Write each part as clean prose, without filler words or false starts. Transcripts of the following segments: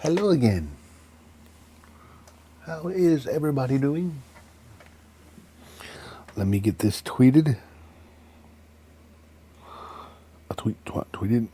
Hello again. How is everybody doing? Let me get this tweeted. Tweeted.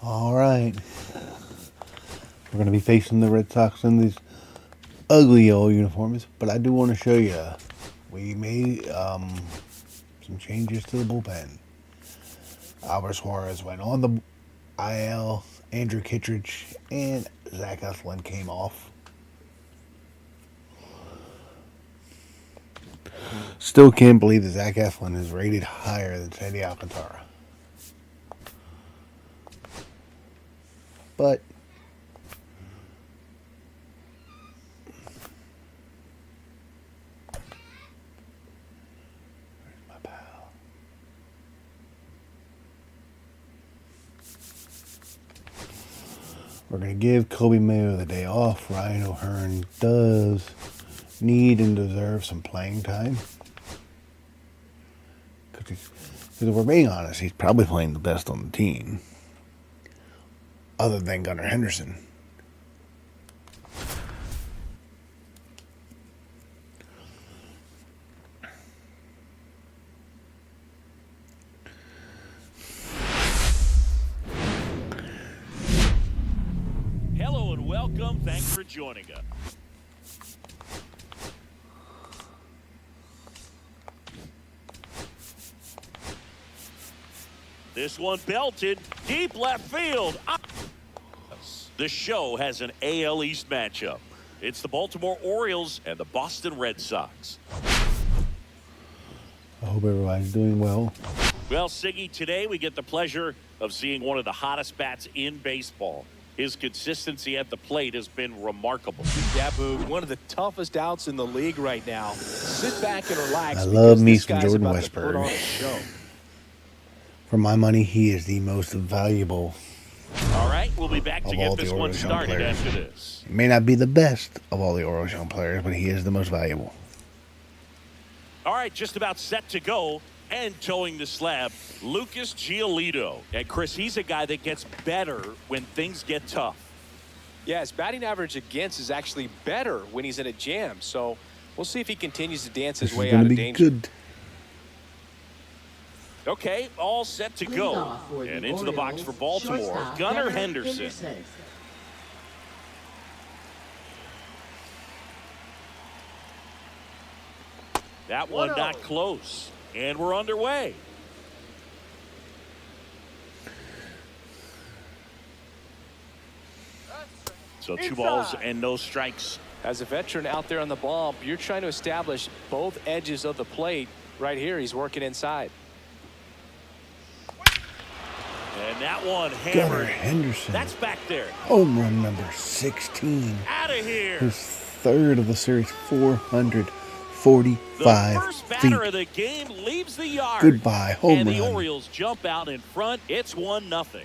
All right. We're going to be facing the Red Sox in these ugly yellow uniforms, but I do want to show you we made some changes to the bullpen. Albert Suarez went on the IL, Andrew Kittredge and Zac Eflin came off. Still can't believe that Zac Eflin is rated higher than Sandy Alcantara. But where's my pal? We're going to give Kobe Mayo the day off. Ryan O'Hearn does need and deserve some playing time. Because if we're being honest, he's probably playing the best on the team. Other than Gunnar Henderson. Hello and welcome. Thanks for joining us. This one belted deep left field. The show has an AL East matchup. It's the Baltimore Orioles and the Boston Red Sox. I hope everybody's doing well. Well, Siggy, today we get the pleasure of seeing one of the hottest bats in baseball. His consistency at the plate has been remarkable. Yeah, Boog, one of the toughest outs in the league right now. Sit back and relax. I love me some Jordan Jordan Westburg. For my money, he is the most valuable. All right, we'll be back to get this one Orioles started after this. He may not be the best of all the Orioles young players, but he is the most valuable. All right, just about set to go and towing the slab, Lucas Giolito. And Chris, he's a guy that gets better when things get tough. Yeah, his batting average against is actually better when he's in a jam. So we'll see if he continues to dance his way out of danger. Good. Okay, all set to go. And into the box for Baltimore, Gunnar Henderson. That one not close. And we're underway. So 2 balls and no strikes. As a veteran out there on the bump, you're trying to establish both edges of the plate. Right here, he's working inside. And that one hammered. Gunnar Henderson. That's back there. Home run number 16. Out of here. His third of the series, 445 The first batter feet. of the game leaves the yard. Goodbye, home and run. the Orioles jump out in front. It's 1-0.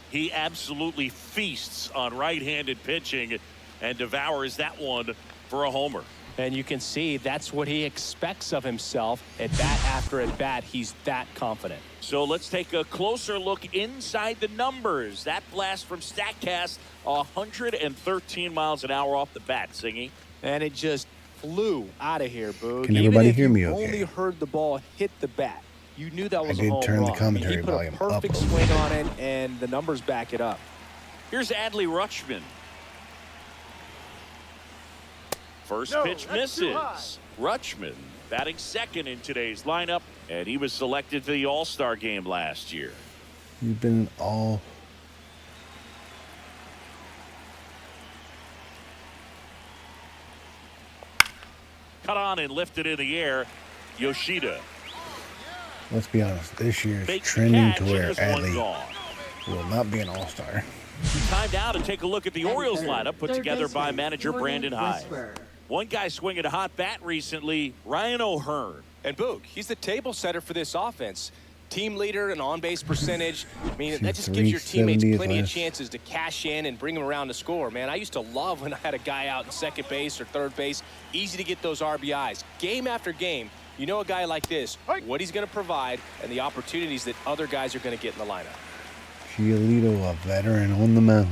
He absolutely feasts on right-handed pitching and devours that one for a homer. And you can see that's what he expects of himself at bat after at bat. He's that confident. So let's take a closer look inside the numbers. That blast from StatCast, 113 miles an hour off the bat, Singy. And it just flew out of here, Boog. Can everybody hear me Even if okay? you only heard the ball hit the bat, you knew that was I did a home turn the run. commentary He put volume a perfect up. swing on it, and the numbers back it up. Here's Adley Rutschman. First pitch misses. Rutschman batting second in today's lineup, and he was selected for the All-Star game last year. You've been all. Cut on and lifted in the air. Yoshida. Let's be honest, this year is Fake trending catch, to where and there's one Adley gone. will not be an all-star. Time now to take a look at the Orioles lineup put together by manager Brandon Hyde. One guy swinging a hot bat recently, Ryan O'Hearn. And Boog, he's the table setter for this offense. Team leader and on-base percentage. I mean, that just gives your teammates plenty of chances to cash in and bring them around to score, man. I used to love when I had a guy out in second base or third base. Easy to get those RBIs. Game after game, you know a guy like this, what he's going to provide and the opportunities that other guys are going to get in the lineup. Giolito, a veteran on the mound.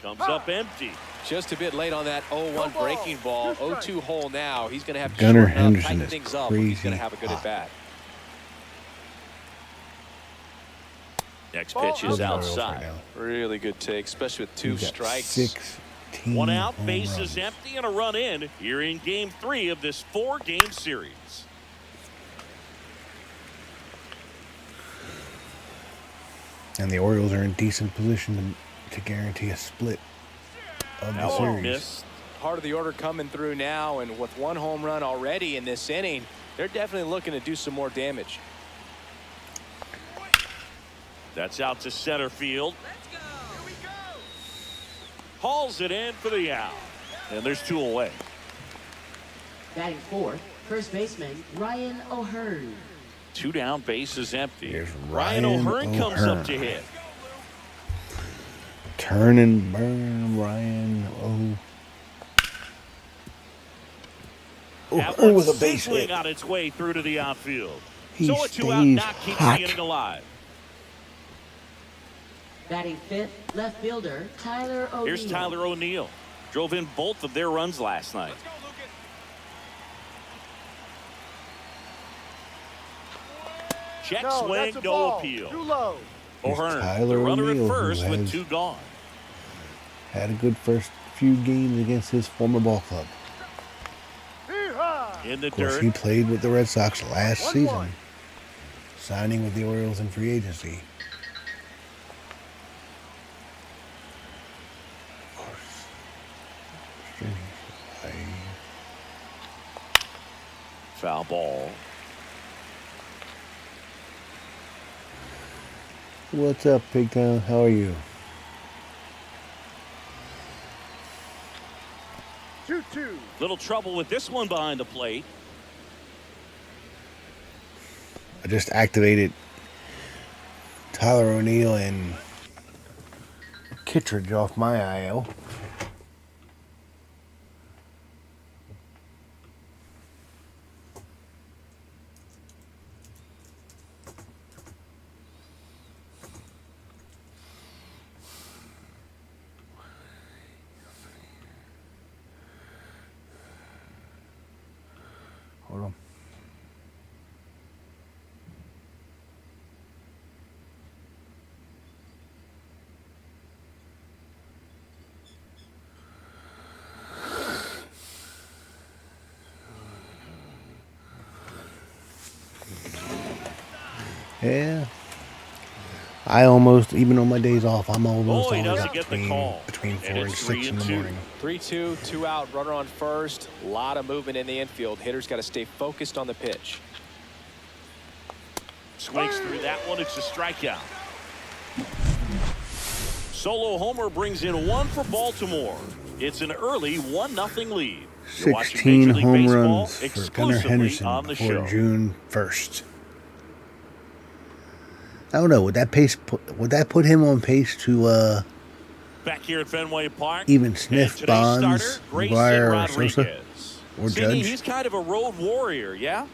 Comes up empty. Just a bit late on that 0-1 breaking ball. 0-2 hole now. He's going to have to Gunnar shorten up, Henderson tighten is things up if he's going to crazy have a good hot. at bat. Next pitch is outside. Really good take, especially with two strikes. 16 One out, home bases runs. empty, and a run in here in Game 3 of this 4-game series. And the Orioles are in decent position to guarantee a split of the That one series. missed. Part of the order coming through now, and with one home run already in this inning, they're definitely looking to do some more damage. That's out to center field. Hauls it in for the out. And there's 2 away. Batting fourth, first baseman Ryan O'Hearn. 2 down, bases empty. Here's Ryan Ryan O'Hearn comes O'Hearn. up to hit. Turn and burn, Ryan. That O'Hearn one with a base sizzling hit. on its way through to the outfield. He So a 2-out stays knock keeps hot. the inning alive. Batting fifth, left fielder Tyler O'Neill. Here's Tyler O'Neill. Drove in both of their runs last night. Check swing, no appeal. O'Hearn, Tyler the runner O'Neill, at who first with has 2 gone. Had a good first few games against his former ball club. In the Of course, dirt. he played with the Red Sox last season, signing with the Orioles in free agency. Of course. Foul ball. What's up, Big Town? How are you? 2-2. Little trouble with this one behind the plate. I just activated Tyler O'Neill and Kittredge off my IL. Hold on. Yeah. I almost, even on my days off, I'm almost Oh, he always doesn't up get the between, call. between And 4 and it's 6 in the 3-2. morning. 3-2, 2 out, runner on first. A lot of movement in the infield. Hitters got to stay focused on the pitch. Swings through that one. It's a strikeout. Solo homer brings in 1 for Baltimore. It's an early 1-0 lead. You're watching 16 Major League home Baseball runs for Gunnar exclusively Henderson on the before show. June 1st. I don't know. Would that put him on pace to Back here at Fenway Park. even and sniff today's Bonds, starter, Grayson McGuire, or Rodriguez. Sosa, or Cindy, Judge? he's kind of a road warrior, yeah?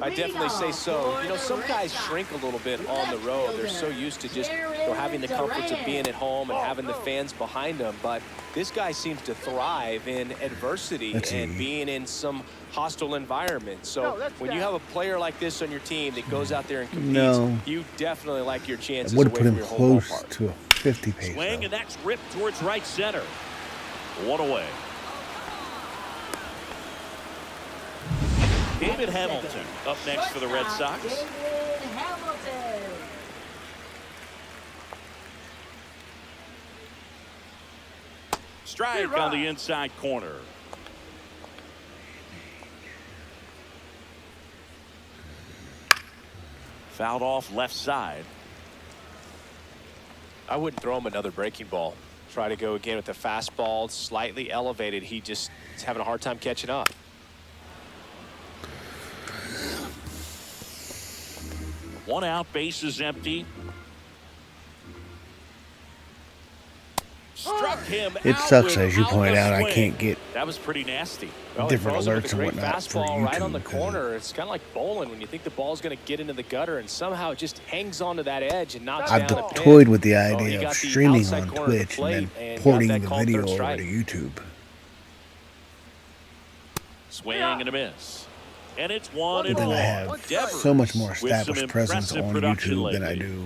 I definitely say so. You know, some guys shrink a little bit on the road. They're so used to just having the comforts of being at home and having the fans behind them. But this guy seems to thrive in adversity and being in some hostile environment. So when you have a player like this on your team that goes out there and competes, you definitely like your chances It would away put from him your home close ballpark. to a 50 pace. Swing, though. and that's ripped towards right center. One away. David Hamilton up next for the Red Sox. David Hamilton. Strike on the inside corner. Fouled off left side. I wouldn't throw him another breaking ball. Try to go again with the fastball, slightly elevated. He just is having a hard time catching up. One out, bases empty. Struck him It out sucks, as you without pointed a out, I swing. can't get That was pretty nasty. Well, different he throws it with alerts a and great whatnot for fastball right on the YouTube, corner. It's kind of like bowling when you think the ball's going to get into the gutter, and somehow it just hangs onto that edge and knocks I've down the pin. toyed with the Well, he idea got of the streaming outside on corner of the Twitch plate and then and got porting that the called video third over strike. to YouTube. Swing and a miss. And it's 1-1. But then I have Devers so much more with some established presence impressive on production YouTube than I lately. do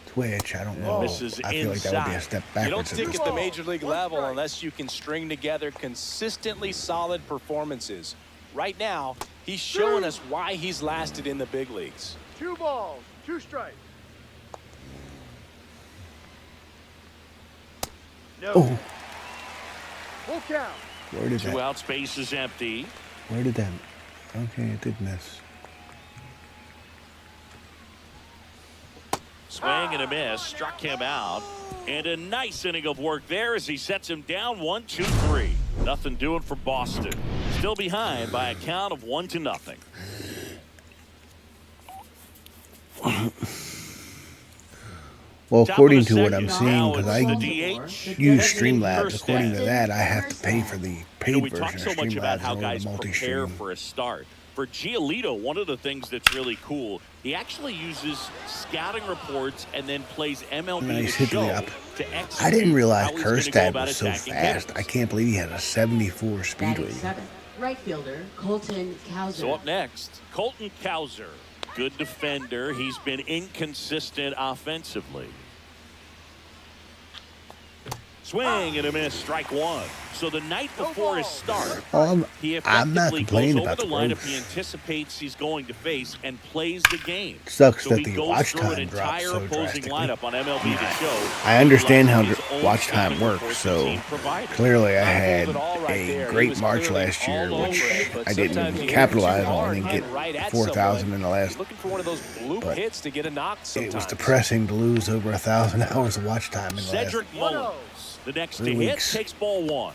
Twitch. I don't know. Misses I feel like that would be a inside. step You don't backwards. stick at the major league level unless you can string together consistently solid performances. Right now, he's showing us why he's lasted in the big leagues. 2 balls, 2 strikes. No. Oh, Full count. where did 2 that? outs, bases empty. Where did that? Okay, it did miss. Swing and a miss. Struck him out. And a nice inning of work there as he sets him down 1-2-3. Nothing doing for Boston. Still behind by a count of 1-0. Well, Top according of the to what second. I'm seeing, Now because it's I the DH. use First Streamlabs, according to down. that, I have to pay for the paid We version talk of so much about Streamlabs how in order guys to prepare multi-stream. for a start. For Giolito, one of the things that's really cool, he actually uses scouting reports and then plays MLB Nice The hit to the Show up. to execute I didn't realize how he's gonna go Kerstad about was so attacking fast. hitters. I can't believe he had a 74 speed Batting rating. 7th, right fielder Colton Cowser. So up next, Colton Cowser. Good defender. He's been inconsistent offensively. Swing and a miss, strike 1. So the night before his start, Oh, he I'm not effectively complaining goes about over the the lineup growth. he anticipates he's going to face and plays the game. Sucks So that he the goes watch through time an drops entire so opposing drastically. lineup on MLB The Show. I understand how His own watch time scouting works, reports so the team provided. clearly I Not had fooled at all right a there. He great was March clearly last year, all which over it, but I didn't sometimes you even hit capitalize too hard on and and get right at 4,000 someone. in the last. Looking for one of those bloop but hits to get a knock sometimes. It was depressing to lose over 1,000 hours of watch time in the last. Cedric Mullins, the next to 3 hit, weeks. takes ball 1.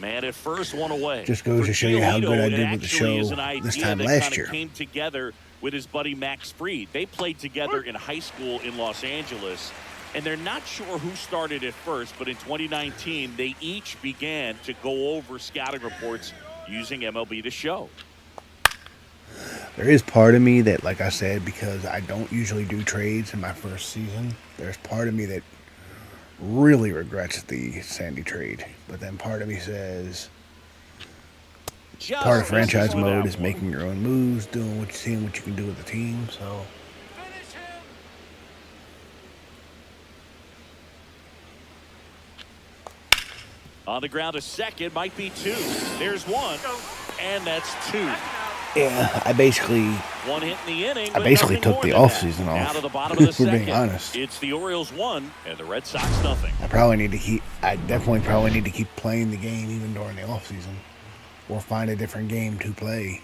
Man at first, 1 away. Just goes For to show you how Giolito, good I it did with the actually is show an idea this time that last kinda year. Came together with his buddy Max Fried. They played together in high school in Los Angeles, and they're not sure who started at first, but in 2019, they each began to go over scouting reports using MLB The Show. There is part of me that, like I said, because I don't usually do trades in my first season, there's part of me that really regrets the Sandy trade. But then part of me says, Just part of franchise misses with mode that is one. making your own moves, seeing what you can do with the team. So On the ground to second, might be 2. There's 1, and that's 2. yeah, I basically 1 hit in the inning. I but basically nothing took more the than offseason that. Now off, to the bottom of the if we're being second. honest. It's the Orioles 1 and the Red Sox nothing. I definitely probably need to keep playing the game even during the off season, or find a different game to play.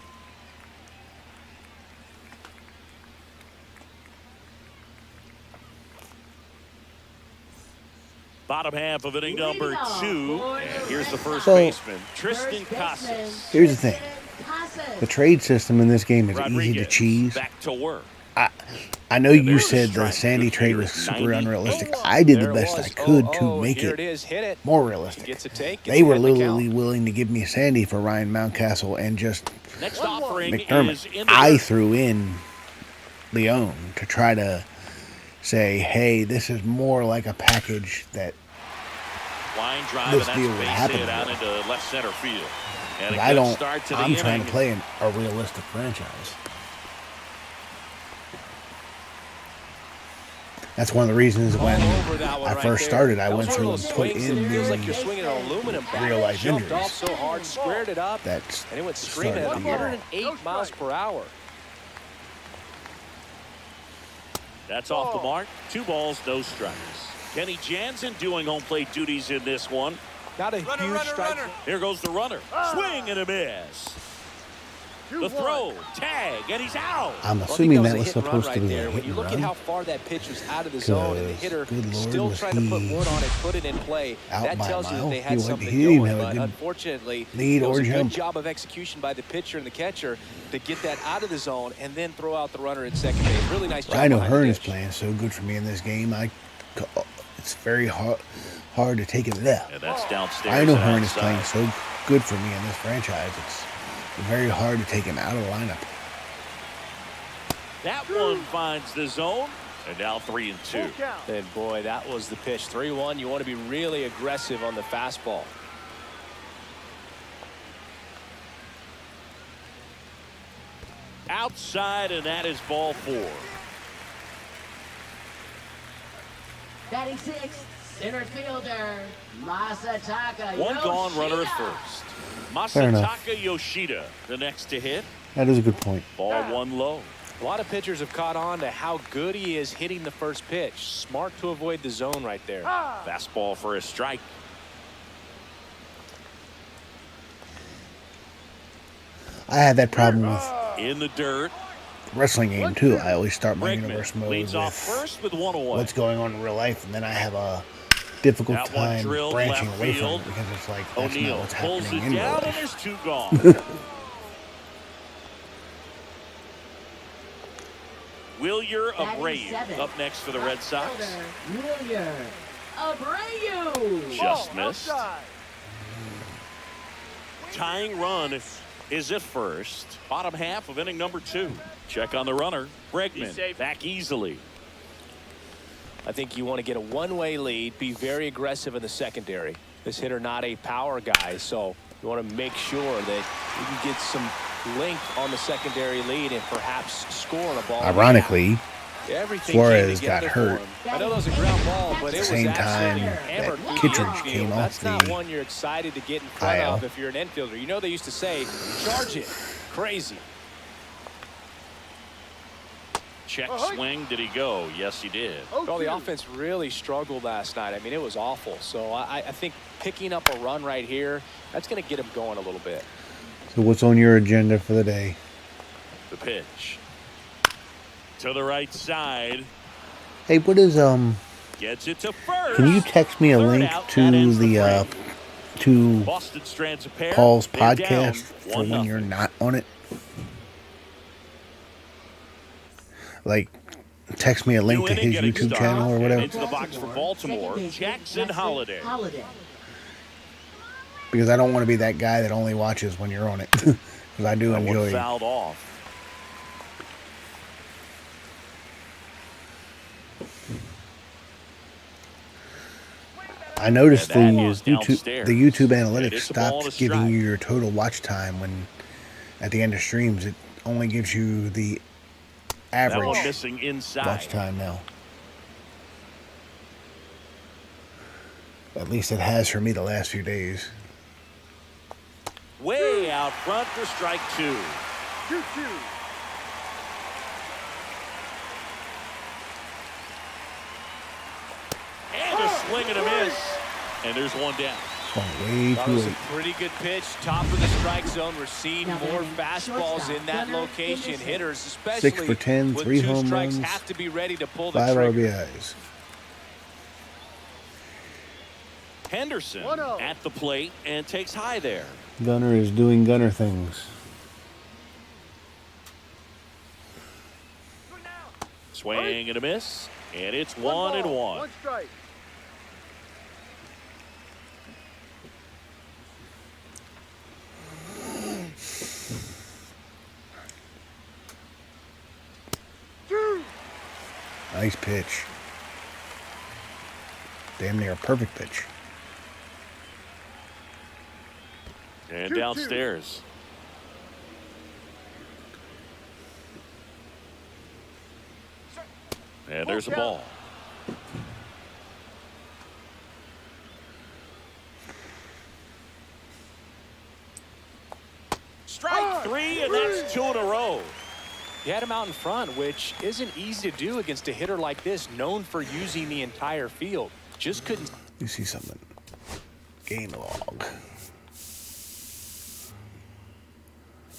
Bottom half of inning number 2. And here's the first So- baseman, Tristan First baseman, Casas. Here's the thing. Casas. The trade system in this game is easy to Rodriguez cheese. back to work. I know you there's a said the strike. Sandy Good trade figure, was super 90. unrealistic. I did There the it best was. I could to Oh, make here it it is. Hit it. more realistic. Gets a take. They were gets ahead in the literally count. willing to give me Sandy for Ryan Mountcastle and just Next offering is McDermott. in the I dirt. threw in Leone to try to say, hey, this is more like a package that Line drive, this and deal that's would base happen hit out with. into left center field. And a I good don't. start to the I'm trying inning. to play a realistic franchise. That's one of the reasons when Over that one I right first there. started, I That went was one through of and those put swings in that feels like you're the swinging an aluminum bat. real-life Jumped injuries. off so hard, squared it up, That's and it went screaming at started the year. 108 miles per hour. That's off the mark. 2 balls, no strikes. Kenny Jansen doing home plate duties in this one. Not a huge strike. Here goes the runner. Swing and a miss. The throw, tag, and he's out. I'm Well, I think assuming that a was hit and run supposed to right be there. a When hit you and look at run. how far that pitch was out of the zone and the hitter Good Lord, still was trying to put he wood on it, put it in play, out that by a tells you that mile? they had something He didn't going. have a But good unfortunately, lead it was or a good jump. job of execution by the pitcher and the catcher to get that out of the zone and then throw out the runner at second base. Really nice job. Rhino behind the Hearn is dish. playing so good for me in this game. It's very hard to take it there. And that's downstairs. Rhino and Hearn is outside. playing so good for me in this franchise. It's very hard to take him out of the lineup. That one finds the zone. And now 3-2. And boy, that was the pitch. 3-1. You want to be really aggressive on the fastball. Outside, and that is ball 4. Batting 6th, center fielder, Masataka One gone, runner at Yoshida. first. Fair enough. Masataka Yoshida, the next to hit. That is a good point. Ball 1 low. A lot of pitchers have caught on to how good he is hitting the first pitch. Smart to avoid the zone right there. Fastball for a strike. I had that problem with In the dirt. wrestling game too. I always start my Bregman universe mode leads off with first with 1 away. what's going on in real life, and then I have a difficult That one time drilled branching left away from field. it because it's like that's not O'Neal what's pulls happening it in real down, and life. there's 2 gone. Wilyer Batting Abreu 7th, up next for the Red Sox. Wilyer Abreu. Just missed. Tying run is at first. Bottom half of inning number 2. Check on the runner. Bregman back easily. I think you want to get a one-way lead, be very aggressive in the secondary. This hitter not a power guy, so you want to make sure that you can get some length on the secondary lead and perhaps score on a ball. Ironically, Everything Flores came together got for hurt. him. I know that was a ground ball, but it was Same time absolutely that hammered to the Kittredge infield. came off That's not the one you're excited to get in front IL. of if you're an infielder. You know they used to say, charge it. Crazy. Check swing. Did he go? Yes, he did. Well, the offense really struggled last night. I mean, it was awful. So I think picking up a run right here, that's going to get them going a little bit. so what's on your agenda for the day? The pitch. To the right side. Hey, what is Gets it to first. Can you text me a Third link out, that to ends the the frame. to Boston strands a pair. Paul's They're down podcast for 1-0. when you're not on it? Like, text me a link New to inning his getting YouTube started. channel or whatever, Into the box for Baltimore, Second baseman, Jackson Holiday. because I don't want to be that guy that only watches when you're on it. Because I do That one enjoy fouled off. I noticed the And that is YouTube downstairs. analytics It's a ball and a stopped giving strike. you your total watch time when at the end of streams. It only gives you the That one average missing inside. watch time now. At least it has for me the last few days. Way out front for strike 2. 2-2. And a swing and a miss. And there's one down. Way That too was a late. pretty good pitch. Top of the strike zone. We're seeing Now more batting fastballs shortstop, in that Gunnar location. Henderson. Hitters, especially 6 for 10, with 3 two home strikes, runs, have to be ready to pull the 5 trigger. RBIs. Henderson 1-0. at the plate and takes high there. Gunner is doing Gunner things. Swing and a miss. And it's 1-1. One strike. Nice pitch. Damn near a perfect pitch. And 2-2. downstairs. And there's a ball. Strike 3, and that's 2 in a row. He had him out in front, which isn't easy to do against a hitter like this, known for using the entire field. Just couldn't. You see something. Game log.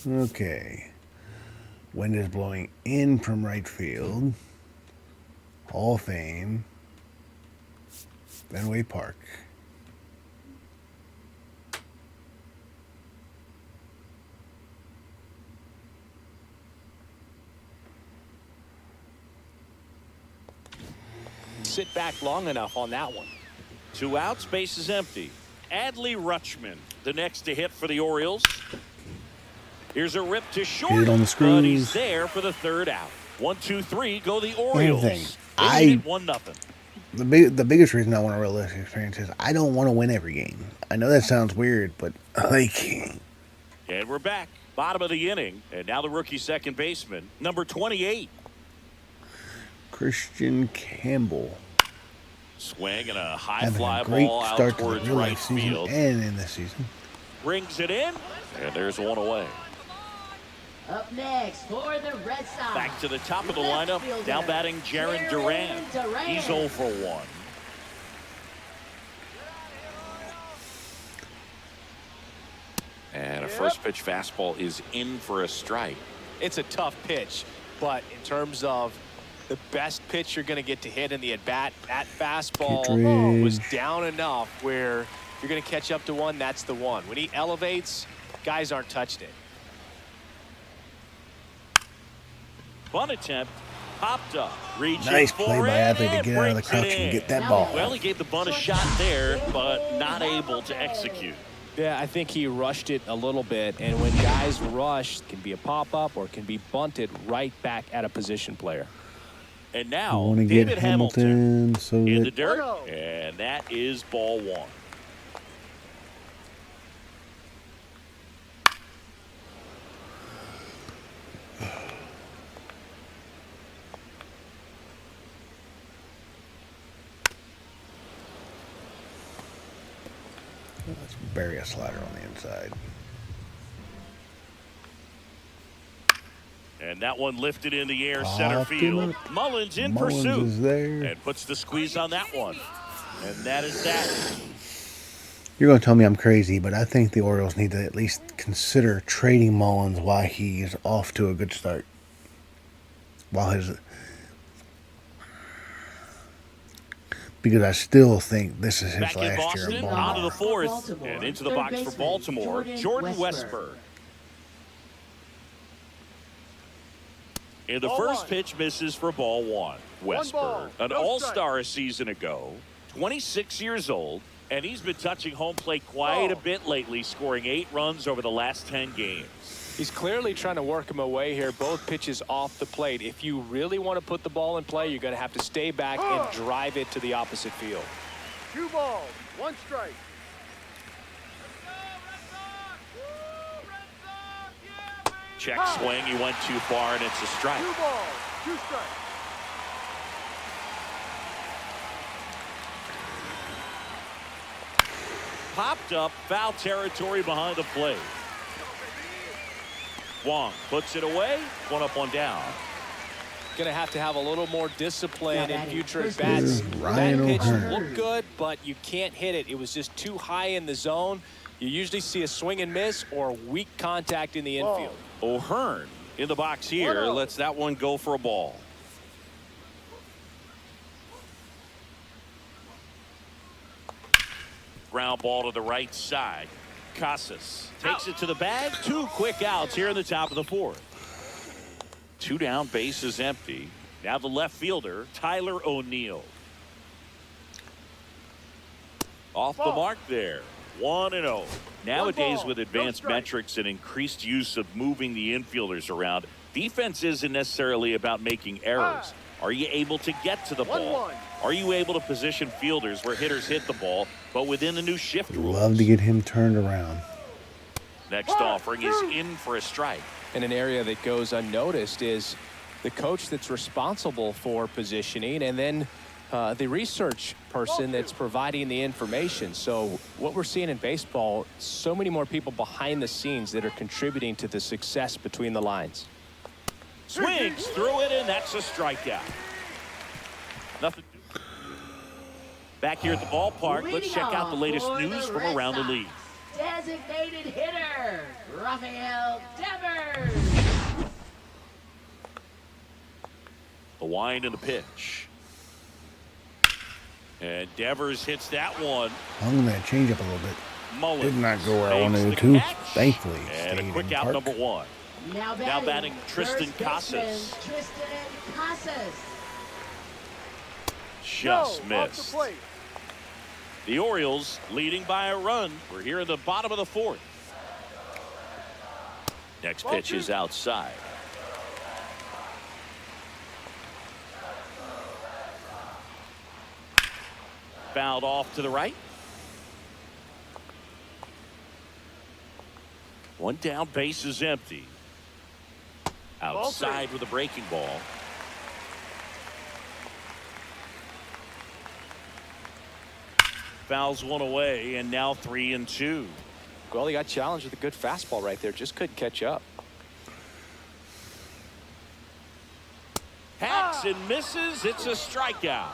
Okay. Wind is blowing in from right field. Hall of Fame. Fenway Park. Sit back long enough on that one. 2 outs, base is empty. Adley Rutschman, the next to hit for the Orioles. Here's a rip to short, Hit it on the screws. but he's there for the 3rd out. 1, 2, 3, go the Orioles. Thing. They lead 1-0. The biggest reason I want a realistic experience is I don't want to win every game. I know that sounds weird, but like. And we're back. Bottom of the inning. And now the rookie second baseman, number 28. Christian Campbell. Swing and a high Having fly a great ball out start to the towards real right life season field. and in this season. Brings it in. And there's one away. Up next for the Red Sox. Back to the top of the Left lineup. fielder, Down batting Jaron Duran. He's 0 for 1. And a first pitch fastball is in for a strike. It's a tough pitch, but in terms of the best pitch you're going to get to hit in the at-bat, that fastball Kittredge. was down enough where you're going to catch up to one, that's the one. When he elevates, guys aren't touching it. Bunt attempt, popped up, reaching Nice for play by it, Adley to and get out of the breaks crouch it and in. get that ball. Well, he gave the bunt a shot there, but not able to execute. Yeah, I think he rushed it a little bit, and when guys rush, it can be a pop-up or it can be bunted right back at a position player. And I now want to get David Hamilton so in the that dirt, and that is ball 1. let's bury a slider on the inside. And that one lifted in the air, Popped center him field. up. Mullins in Mullins pursuit. is there. And puts the squeeze on that one. And that is that. You're going to tell me I'm crazy, but I think the Orioles need to at least consider trading Mullins while he's off to a good start. Because I still think this is his Back in last year Boston, of out of the Baltimore. 4th, and into the box for Baltimore, Jordan Westberg. And the first pitch misses for ball 1. Westberg, an all-star a season ago, 26 years old, and he's been touching home plate quite a bit lately, scoring 8 runs over the last 10 games. He's clearly trying to work him away here. Both pitches off the plate. If you really want to put the ball in play, you're going to have to stay back and drive it to the opposite field. 2 balls, 1 strike. Check swing, he went too far, and it's a strike. 2 balls, 2 strikes. Popped up, foul territory behind the plate. Wong puts it away, 1 up, 1 down. Going to have a little more discipline in future at bats. That Ryan pitch O'Hearn. looked good, but you can't hit it. It was just too high in the zone. You usually see a swing and miss or weak contact in the infield. O'Hearn in the box here, lets that one go for a ball. Ground ball to the right side. Casas takes it to the bag. 2 quick outs here in the top of the 4th. 2 down, base is empty. Now the left fielder, Tyler O'Neill. Off the mark there. 1-0. Nowadays, with advanced metrics and increased use of moving the infielders around, defense isn't necessarily about making errors. Are you able to get to the ball? Are you able to position fielders where hitters hit the ball, but within the new shift rules? Love to get him turned around. Next offering is in for a strike. And an area that goes unnoticed is the coach that's responsible for positioning, and then the research person that's providing the information. So what we're seeing in baseball, so many more people behind the scenes that are contributing to the success between the lines. Swings through it, and that's a strikeout. Nothing. Back here at the ballpark, let's check out the latest news from around the league. Designated hitter, Rafael Devers. The wind and the pitch. And Devers hits that one. Hung that change up a little bit. Mullins Did not go where I makes wanted the it to. catch. Thankfully, And stayed a quick in out, park. number one. Now batting Tristan first baseman Casas. Tristan Casas. Just No, off missed. the plate. The Orioles leading by a run. We're here in the bottom of the fourth. Next pitch is outside. Fouled off to the right. One down, base is empty. Outside with a breaking ball. Fouls one away, and now 3-2. Well, he got challenged with a good fastball right there. Just couldn't catch up. Hacks and misses. It's a strikeout.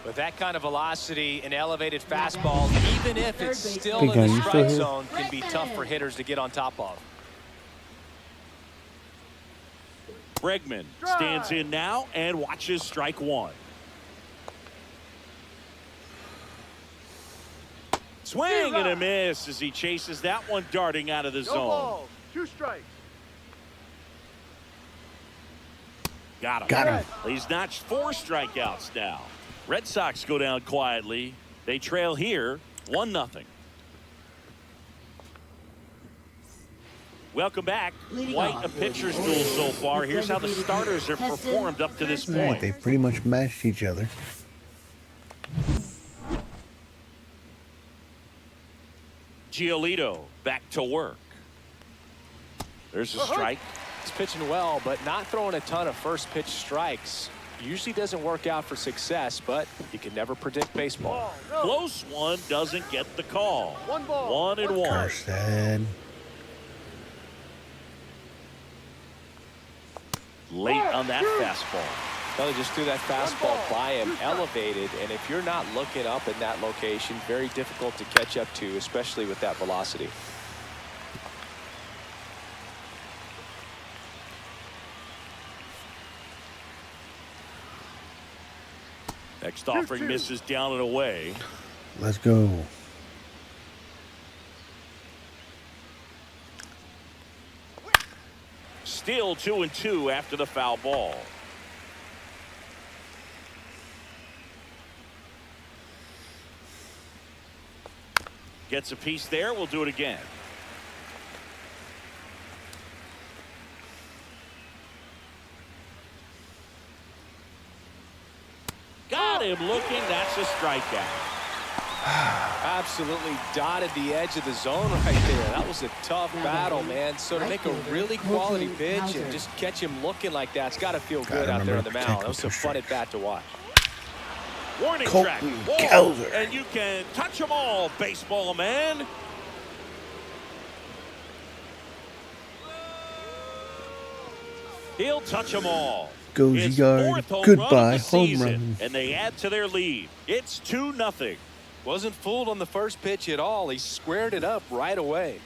With that kind of velocity, an elevated fastball, even if it's still Big in guy, the you still strike here? zone, can be tough for hitters to get on top of. Bregman stands in now and watches strike one. Swing and a miss as he chases that one darting out of the No zone. balls, 2 strikes. Got him. Got him. He's notched 4 strikeouts now. Red Sox go down quietly. They trail here 1-0. Welcome back. Quite a pitcher's duel so far. Here's how the starters have performed up to this All right, point. they pretty much matched each other. Giolito back to work. There's a strike. He's pitching well, but not throwing a ton of first pitch strikes. Usually doesn't work out for success, but you can never predict baseball. Ball, no. Close one doesn't get the call. 1 ball, 1-1. Carson. Late on that fastball. Well, they just threw that fastball by him, elevated, and if you're not looking up in that location, very difficult to catch up to, especially with that velocity. Next offering misses down and away. Let's go. Still 2-2 after the foul ball. Gets a piece there. We'll do it again. Got him looking. That's a strikeout. Absolutely dotted the edge of the zone right there. That was a tough battle, man. So to make a really quality pitch and just catch him looking like that, it's got to feel good out there on the mound. That was a fun at bat to watch. Warning Colton track. Wall, Kelzer. and you can touch them all, baseball man. He'll touch them all. Goes His yard. fourth home Goodbye, run of the home season, run. and they add to their lead. It's 2-0. Wasn't fooled on the first pitch at all. He squared it up right away.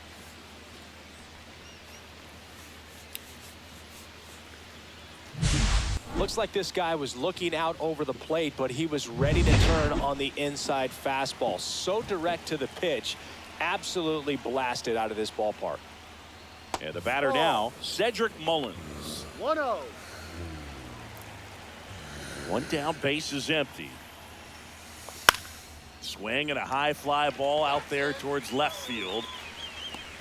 Looks like this guy was looking out over the plate, but he was ready to turn on the inside fastball. So direct to the pitch. Absolutely blasted out of this ballpark. And the batter now, Cedric Mullins. 1-0. One down, base is empty. Swing and a high fly ball out there towards left field.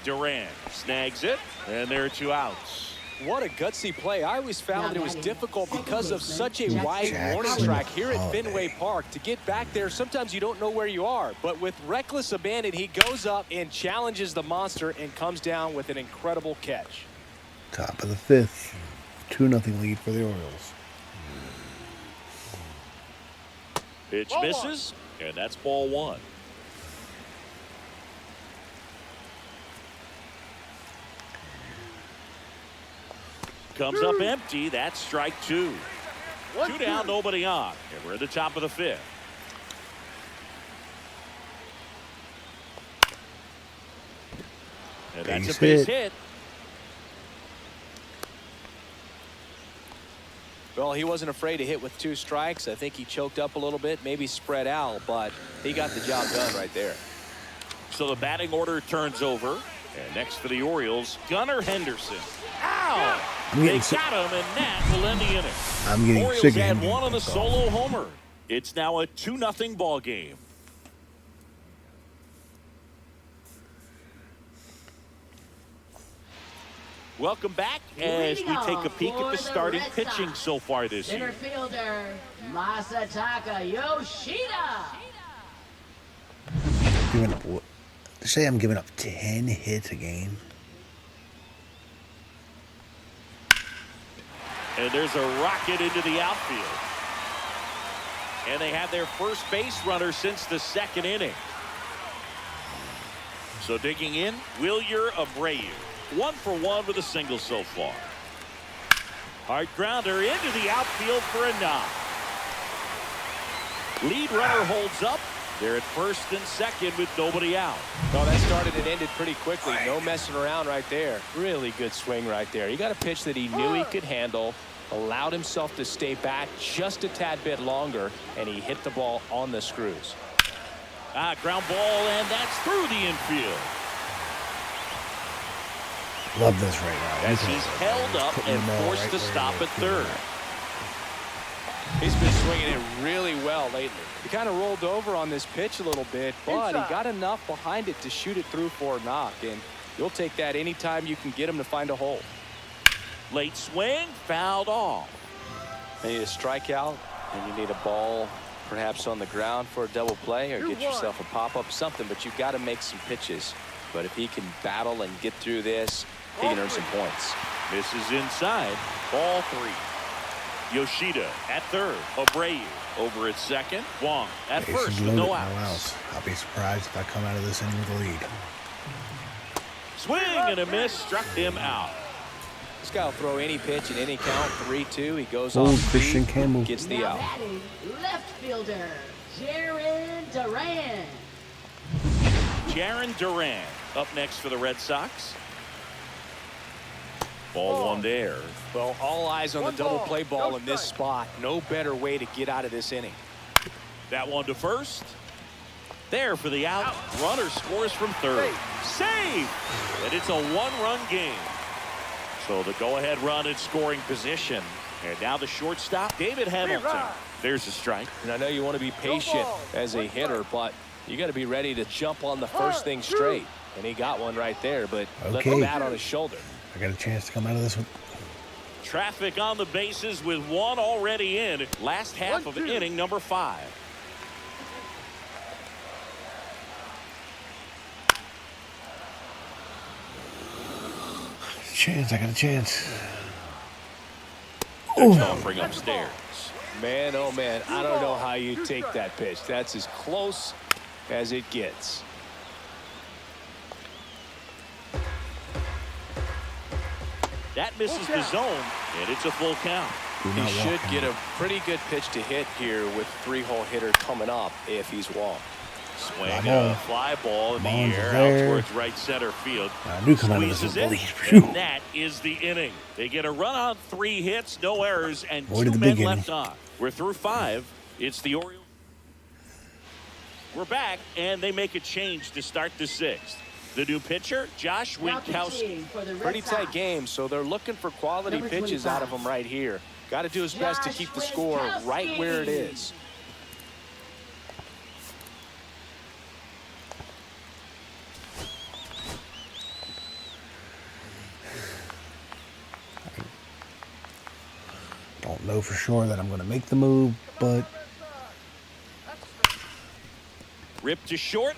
Duran snags it, and there are 2 outs. What a gutsy play. I always found that it was difficult because of such a wide warning Jackson track here at Holiday. Fenway Park. To get back there, sometimes you don't know where you are. But with reckless abandon, he goes up and challenges the monster and comes down with an incredible catch. Top of the 5th. 2-0 lead for the Orioles. Pitch Ball misses, and that's ball one. Comes up empty. That's strike two. Two down, nobody on. And we're at the top of the fifth. And that's a base hit. Well, he wasn't afraid to hit with 2 strikes. I think he choked up a little bit, maybe spread out, but he got the job done right there. So the batting order turns over. And next for the Orioles, Gunnar Henderson. Ow! They got him, and that will end the inning. I'm getting Orioles sick of had him. one on the solo homer. It's now a 2-0 ball game. Welcome back as we take a peek at the starting pitching so far this year. Center fielder, Masataka Yoshida. Say I'm giving up 10 hits a game. And there's a rocket into the outfield. And they have their first base runner since the 2nd inning. So digging in, Wilyer Abreu. 1 for 1 with a single so far. Hard grounder into the outfield for a knock. Lead runner holds up. They're at first and second with nobody out. Well, that started and ended pretty quickly. No messing around right there. Really good swing right there. He got a pitch that he knew he could handle, allowed himself to stay back just a tad bit longer, and he hit the ball on the screws. Ground ball, and that's through the infield. Love this right now. As he's held up and forced to stop at third. He's been swinging it really well lately. He kind of rolled over on this pitch a little bit, but he got enough behind it to shoot it through for a knock, and you'll take that anytime you can get him to find a hole. Late swing, fouled off. You need a strikeout, and you need a ball perhaps on the ground for a double play, or get yourself a pop-up, something, but you've got to make some pitches. But if he can battle and get through this, he can earn some points. Misses inside. Ball 3. Yoshida at third. Abreu over at second. Wong at first with no outs. I'll be surprised if I come out of this inning with a lead. Swing and a miss. Struck him out. This guy will throw any pitch in any count. 3-2. He goes Old on Christian speed, Campbell gets the Now out. batting, left fielder, Jaron Duran. Jaron Duran up next for the Red Sox. Ball 1 there. Well, all eyes on the double play ball in this spot. No better way to get out of this inning. That one to first. There for the out. Runner scores from third. Save! And it's a 1-run game. So the go-ahead run in scoring position. And now the shortstop, David Hamilton. There's a strike. And I know you want to be patient as a hitter, but you got to be ready to jump on the first thing straight. And he got one right there, but left the bat on his shoulder. I got a chance to come out of this one. Traffic on the bases with one already in. Last half of inning number 5. I got a chance. Offering upstairs. Man, oh man, I don't know how you take that pitch. That's as close as it gets. That misses the zone, and it's a full count. He should get a pretty good pitch to hit here with 3-hole hitter coming up if he's walked. Swing a fly ball in the air out towards right center field. Squeezes it, and that is the inning. They get a run on 3 hits, no errors, and 2 men left on. We're through 5. It's the Orioles. We're back, and they make a change to start the 6th. The new pitcher, Josh Winkowski. Pretty tight game, so they're looking for quality pitches out of him right here. Got to do his best to keep the score right where it is. Don't know for sure that I'm going to make the move, but Ripped to short.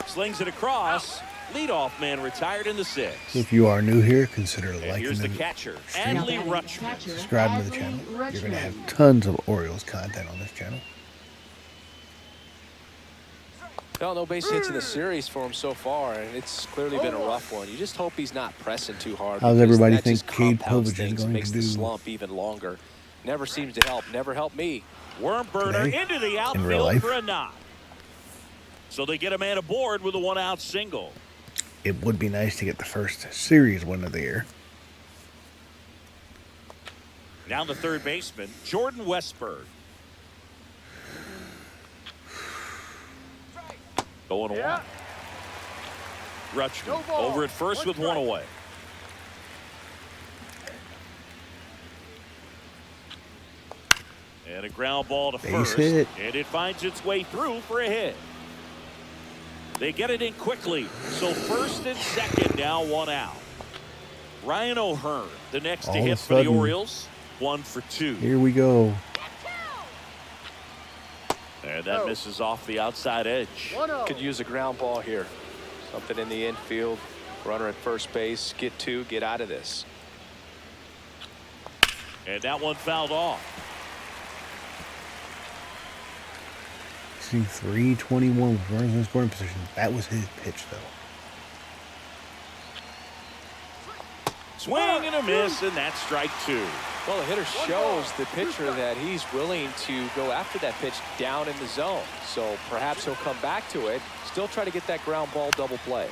Slings it across. Leadoff man retired in the 6th. if you are new here, consider liking Here's the and catcher, Adley Rutschman. subscribing to the channel. You're going to have tons of Orioles content on this channel. Well, no base hits in the series for him so far, and it's clearly been a rough one. You just hope he's not pressing too hard. How's everybody that think just Cade compounds Povich is things, going makes to the do slump even longer. Never seems to help. Never helped me. Worm burner today into the in real outfield life? for a knock. So they get a man aboard with a 1-out single. It would be nice to get the first series win of the year. Now the third baseman, Jordan Westberg. Going Yeah. one. Rutschman No ball. over at first One with strike. one away. And a ground ball to Base first. hit. And it finds its way through for a hit. They get it in quickly. So first and second now 1 out. Ryan O'Hearn, the next All to of a hit for the sudden, Orioles. 1 for 2. Here we go. And that misses off the outside edge. 1-0. Could use a ground ball here. Something in the infield. Runner at first base. Get 2. Get out of this. And that one fouled off. See 321 with runners in scoring position. That was his pitch, though. Swing and a miss, and that's strike 2. Well, the hitter shows the pitcher that he's willing to go after that pitch down in the zone. So perhaps he'll come back to it. Still try to get that ground ball double play.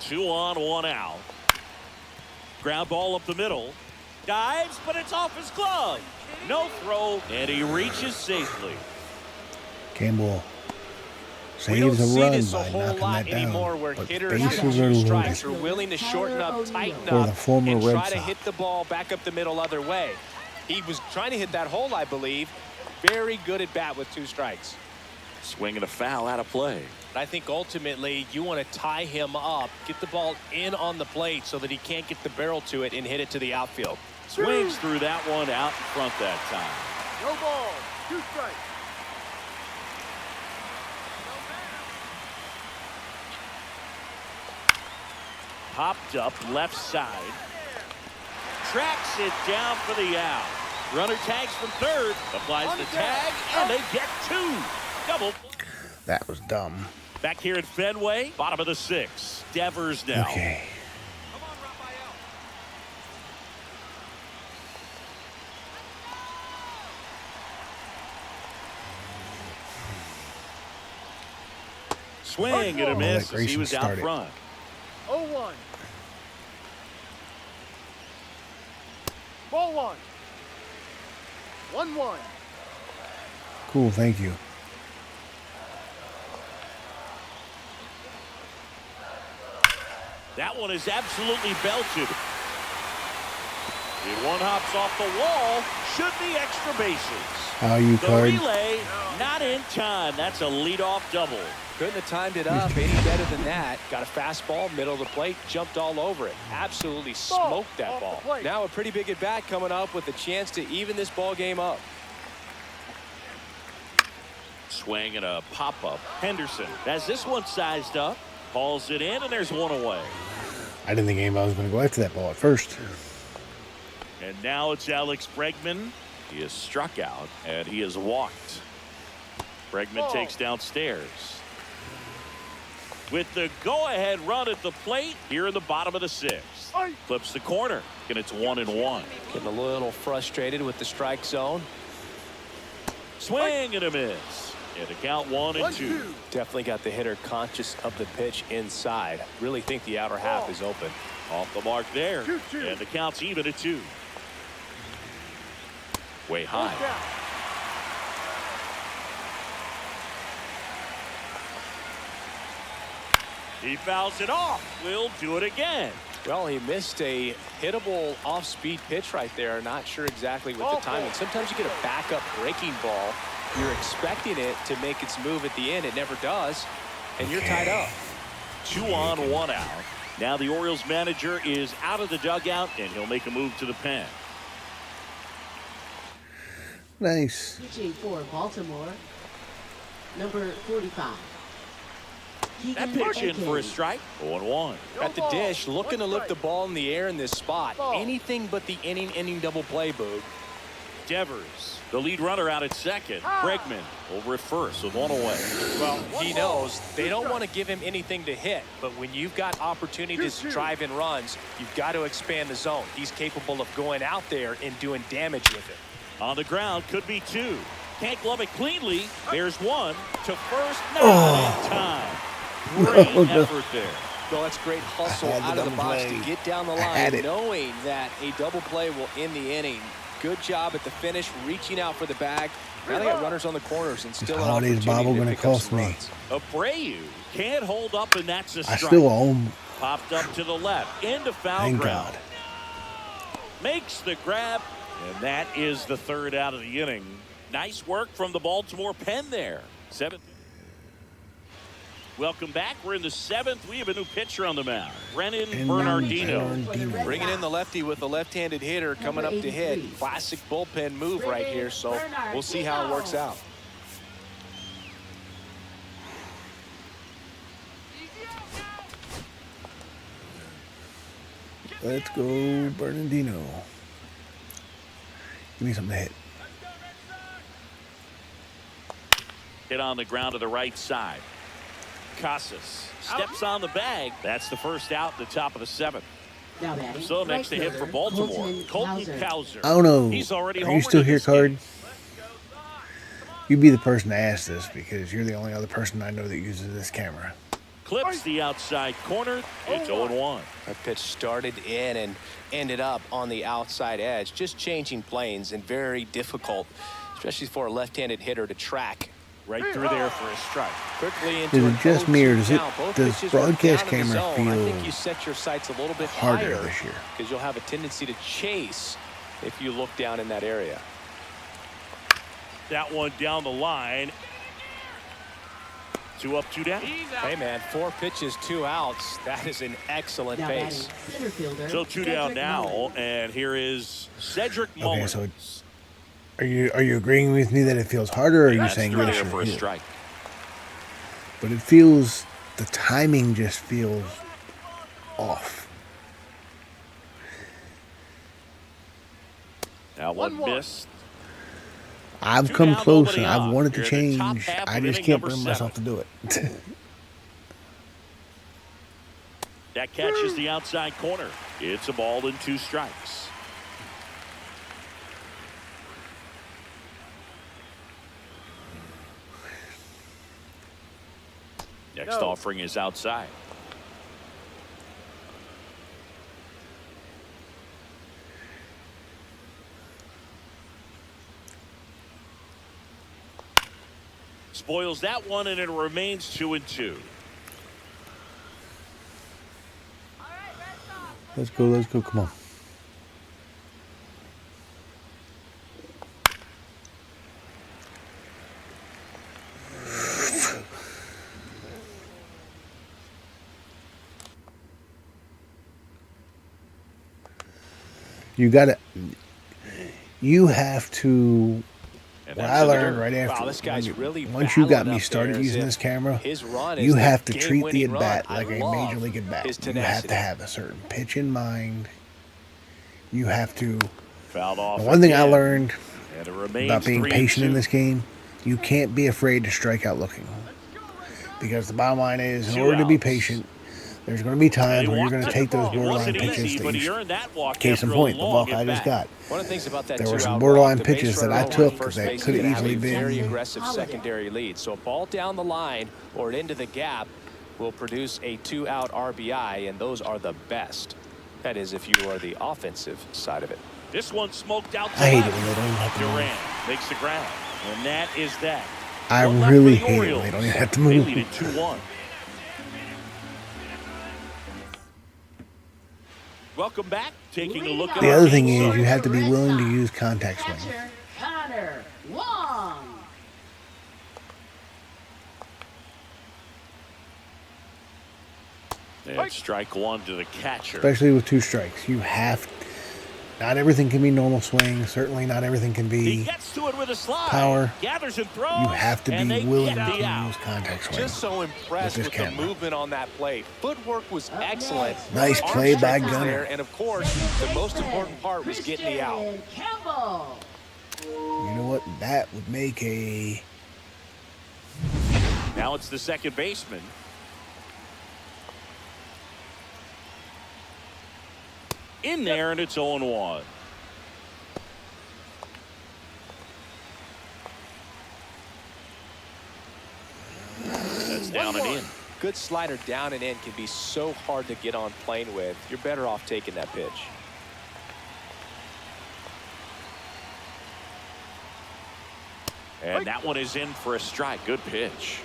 Two on, 1 out. Ground ball up the middle. Dives, but it's off his glove. No throw, and he reaches safely. Campbell We don't saves a see run this a by whole knocking lot that down. anymore where But hitters bases with are 2 strikes loaded. are willing to shorten up, tighten For up, the former and Red try to Sox. hit the ball back up the middle other way. He was trying to hit that hole, I believe. Very good at bat with 2 strikes. Swing and a foul out of play. I think ultimately you want to tie him up, get the ball in on the plate so that he can't get the barrel to it and hit it to the outfield. Swings through that one out in front that time. No ball. 2 strikes. Popped up left side. Tracks it down for the out. Runner tags from third. Applies the tag, and they get 2. Double. That was dumb. Back here at Fenway, bottom of the 6th. Devers now. Okay. Swing and a miss as he Grayson was out started. front. 0-1. Ball 1. 1-1. Cool, thank you. That one is absolutely belted. If one hops off the wall, should be extra bases. How you The card? relay, not in time. That's a leadoff double. Couldn't have timed it up any better than that. Got a fastball, middle of the plate, jumped all over it. Absolutely smoked that off the ball. plate. Now a pretty big at bat coming up with a chance to even this ball game up. Swing and a pop-up. Henderson has this one sized up. Calls it in, and there's one away. I didn't think anybody was going to go after that ball at first. And now it's Alex Bregman. He is struck out, and he is walked. Bregman takes downstairs. With the go-ahead run at the plate here in the bottom of the 6th. Clips the corner, and it's 1-1. Getting a little frustrated with the strike zone. Swing and a miss. And a count 1-2. Definitely got the hitter conscious of the pitch inside. Really think the outer half is open. Off the mark there. 2-2. And the count's even at 2. Way high. He fouls it off. We'll do it again. Well, he missed a hittable off-speed pitch right there. Not sure exactly with the timing. Sometimes you get a backup breaking ball. You're expecting it to make its move at the end. It never does. And you're tied up. 2 on, 1 out. Now the Orioles manager is out of the dugout, and he'll make a move to the pen. Nice. Pitching for Baltimore, number 45. That pitch in for a strike. 0-1. At the dish, looking to lift the ball in the air in this spot. Anything but the inning double play, Boog. Devers, the lead runner out at second. Bregman over at first with one away. Well, he knows they don't want to give him anything to hit, but when you've got opportunities to drive in runs, you've got to expand the zone. He's capable of going out there and doing damage with it. On the ground, could be two. Can't glove it cleanly. There's one to first. Not in time. Great effort there. Well, that's great hustle out of the box to get down the line, knowing that a double play will end the inning. Good job at the finish, reaching out for the bag. Now they got runners on the corners and still an opportunity to pick up some runs. Abreu can't hold up, and that's a strike. I still own. Popped up to the left, into foul ground. Makes the grab, and that is the third out of the inning. Nice work from the Baltimore pen there. 7th. Welcome back. We're in the 7th. We have a new pitcher on the mound. Brennan Bernardino. Bringing in the lefty with a left-handed hitter coming up to hit. Classic bullpen move right here, so we'll see how it works out. Let's go, Bernardino. Give me something to hit. Hit on the ground to the right side. Casas steps on the bag. That's the first out at the top of the 7th. So next to hit for Baltimore, Colton Cowser. I don't know. He's already Are you still here, Card? You'd be the person to ask this because you're the only other person I know that uses this camera. Clips the outside corner. It's 0-1. That pitch started in and ended up on the outside edge. Just changing planes and very difficult, especially for a left-handed hitter to track. Right through there for a strike. Quickly into Is it just me or does does broadcast camera feel I think you set your sights a little bit harder higher this year? Because you'll have a tendency to chase if you look down in that area. That one down the line. 2 up, 2 down. Hey, man, 4 pitches, 2 outs. That is an excellent pace. So 2 down now, and here is Cedric Mullins. Okay, so are you agreeing with me that it feels harder, or are you saying yes for a strike? But it feels, the timing just feels off. Now one missed. I've come close and I've wanted to change. I just can't bring myself to do it. That catches the outside corner. It's a ball and 2 strikes. Next offering is outside. Spoils that one, and it remains 2-2. Let's go, come on. You have to, what I learned right after, this guy's really once you got me started using this camera, you have to treat the at-bat like a major league at-bat. You have to have a certain pitch in mind. You have to, the one thing I learned about being patient in this game, you can't be afraid to strike out looking. Because the bottom line is, in order to be patient, there's going to be times where you're going to take those borderline pitches that you, case in point, the walk I just got. One of the things about that there were some borderline pitches that I took that could have easily been very aggressive secondary lead. So a ball down the line or into the gap will produce a 2-out RBI, and those are the best. That is, if you are the offensive side of it. This one smoked out. I hate it when they don't even have to move. Durant makes the grab, and that is that. I really hate it when they don't even have to move. They lead it 2-1. Welcome back. Taking a look at the other thing is you have to be willing to use contact swing. And strike 1 to the catcher. Especially with 2 strikes. You have, not everything can be normal swing. Certainly not everything can He be gets to it with a slide. power. Gathers and throws. You have to and be they willing get to the out. use contact swing. Just so impressed with the movement on that play. Footwork was excellent. Nice Arm play by strength was Gunner. there, and of course, the most important part was getting the out. Campbell. You know what? That would make a... Now it's the second baseman. In there, and it's 0-1. That's down and in. Good slider down and in can be so hard to get on plane with. You're better off taking that pitch. And that one is in for a strike. Good pitch.